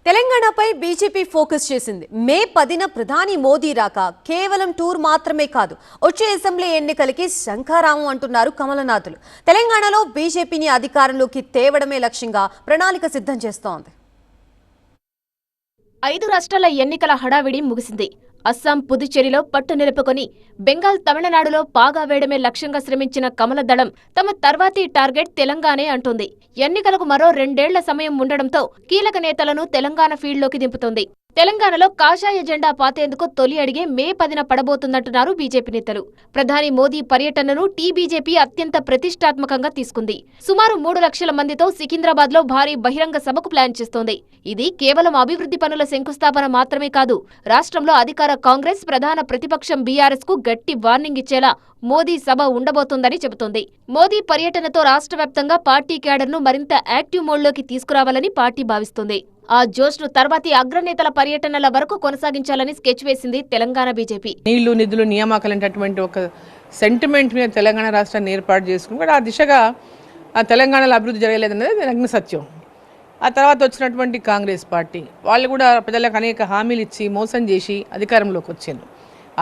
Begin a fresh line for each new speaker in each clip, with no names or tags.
తెలంగాణపై BJP focus చేసింది. మే 10న ప్రధాని మోదీ రాక కేవలం టూర్ మాత్రమే కాదు, వచ్చే అసెంబ్లీ ఎన్నికలకి శంఖారామం అంటున్నారు కమలనాథులు. తెలంగాణలో బీజేపీని అధికారంలోకి తేవడమే లక్ష్యంగా ప్రణాళిక సిద్ధం చేస్తోంది.
5 రాష్ట్రాల ఎన్నికల హడావిడి ముగిసింది. అస్సాం, పుదుచ్చేరిలో పట్టు నిలుపుకొని బెంగాల్, తమిళనాడులో పాగా వేయడమే లక్ష్యంగా శ్రమించిన కమల దళం తమ తర్వాతి టార్గెట్ తెలంగాణే అంటోంది. ఎన్నికలకు మరో 2 ఏళ్ల సమయం ఉండడంతో కీలక నేతలను తెలంగాణ ఫీల్డ్లోకి దింపుతోంది. తెలంగాణలో కాషాయ జెండా పాతేందుకు తొలి అడిగే మే 10న పడబోతున్నట్టున్నారు బీజేపీ నేతలు. ప్రధాని మోదీ పర్యటనను టీబీజేపీ అత్యంత ప్రతిష్టాత్మకంగా తీసుకుంది. సుమారు 3 లక్షల మందితో సికింద్రాబాద్లో భారీ బహిరంగ సభకు ప్లాన్ చేస్తోంది. ఇది కేవలం అభివృద్ధి పనుల శంకుస్థాపన మాత్రమే కాదు, రాష్ట్రంలో అధికార కాంగ్రెస్, ప్రధాన ప్రతిపక్షం బీఆర్ఎస్ కు గట్టి వార్నింగ్ ఇచ్చేలా మోదీ సభ ఉండబోతోందని చెబుతోంది. మోదీ పర్యటనతో రాష్ట్ర వ్యాప్తంగా పార్టీ క్యాడర్ను మరింత యాక్టివ్ మోడ్లోకి తీసుకురావాలని పార్టీ భావిస్తోంది. ఆ జోష్ను తర్వాతి అగ్రనేతల పర్యటనల వరకు కొనసాగించాలని స్కెచ్ వేసింది తెలంగాణ బీజేపీ.
నీళ్లు, నిధులు, నియామకాలంటటువంటి ఒక సెంటిమెంట్ మీద తెలంగాణ రాష్ట్రాన్ని ఏర్పాటు చేసుకుని ఆ దిశగా ఆ తెలంగాణలో అభివృద్ధి జరగలేదన్నది నగ్న సత్యం. ఆ తర్వాత వచ్చినటువంటి కాంగ్రెస్ పార్టీ వాళ్ళు కూడా ప్రజలకు అనేక హామీలు ఇచ్చి మోసం చేసి అధికారంలోకి వచ్చిండ్రు.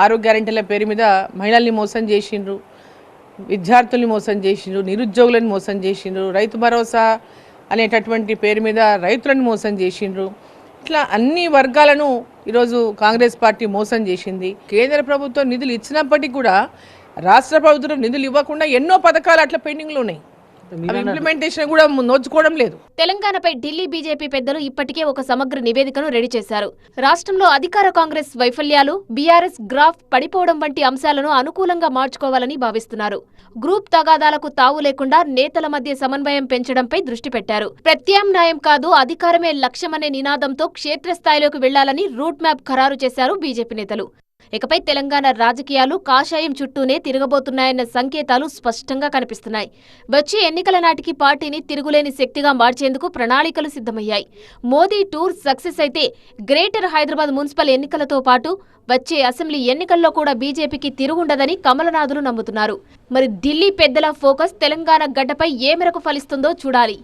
ఆరోగ్య గ్యారెంటీల పేరు మీద మహిళల్ని మోసం చేసిండ్రు, విద్యార్థుల్ని మోసం చేసిండ్రు, నిరుద్యోగులను మోసం చేసిండ్రు, రైతు భరోసా అనేటటువంటి పేరు మీద రైతులను మోసం చేసిండ్రు. ఇట్లా అన్ని వర్గాలను ఈరోజు కాంగ్రెస్ పార్టీ మోసం చేసింది. కేంద్ర ప్రభుత్వం నిధులు ఇచ్చినప్పటికీ కూడా రాష్ట్ర ప్రభుత్వం నిధులు ఇవ్వకుండా ఎన్నో పథకాలు అట్లా పెండింగ్లో ఉన్నాయి. ఇంప్లిమెంటేషన్ కూడా నోచుకోవడం లేదు.
తెలంగాణపై ఢిల్లీ బీజేపీ పెద్దలు ఇప్పటికే ఒక సమగ్ర నివేదికను రెడీ చేశారు. రాష్ట్రంలో అధికార కాంగ్రెస్ వైఫల్యాలు, బీఆర్ఎస్ గ్రాఫ్ పడిపోవడం వంటి అంశాలను అనుకూలంగా మార్చుకోవాలని భావిస్తున్నారు. గ్రూప్ తగాదాలకు తావు లేకుండా నేతల మధ్య సమన్వయం పెంచడంపై దృష్టి పెట్టారు. ప్రత్యామ్నాయం కాదు, అధికారమే లక్ష్యమనే నినాదంతో క్షేత్రస్థాయిలోకి వెళ్లాలని రూట్ మ్యాప్ ఖరారు చేశారు బీజేపీ నేతలు. ఇకపై తెలంగాణ రాజకీయాలు కాషాయం చుట్టూనే తిరగబోతున్నాయన్న సంకేతాలు స్పష్టంగా కనిపిస్తున్నాయి. వచ్చే ఎన్నికల నాటికి పార్టీని తిరుగులేని శక్తిగా మార్చేందుకు ప్రణాళికలు సిద్ధమయ్యాయి. మోదీ టూర్ సక్సెస్ అయితే గ్రేటర్ హైదరాబాద్ మున్సిపల్ ఎన్నికలతో పాటు వచ్చే అసెంబ్లీ ఎన్నికల్లో కూడా బీజేపీకి తిరుగుండదని కమలనాథులు నమ్ముతున్నారు. మరి ఢిల్లీ పెద్దల ఫోకస్ తెలంగాణ గడ్డపై ఏ మేరకు ఫలిస్తుందో చూడాలి.